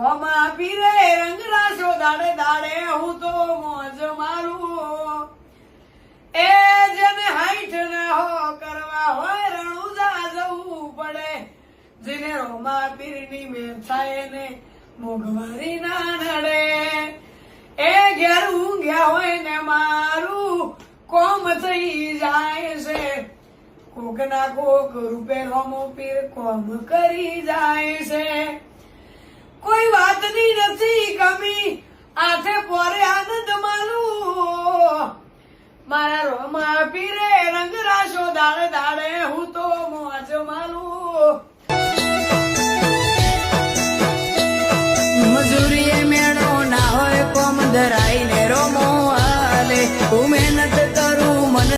રોમા પીરે રંગ રાશો દાડે દાડે હું તો મોજ મારું એ જેને હાઈઠ ના હો કરવા હોય રણુજા જવું પડે જેને રોમા પીરની મેં થાય ને મોઘવારી ના નડે એ ઘેર ઊંઘ્યા હોય ને મારું કોમ થઈ જાય છે કોક ના કોક રૂપે રોમો પીર કોમ કરી જાય છે કોઈ વાતની નથી કમી આથે પોરે આનંદ માનું મારા રોમા પીરે રંગ રાશો દાડે દાડે હું તો મોજ માલું મજૂરીએ મેળો ના હોય કોમ ધરાઈને રોમો હાલે હું મહેનત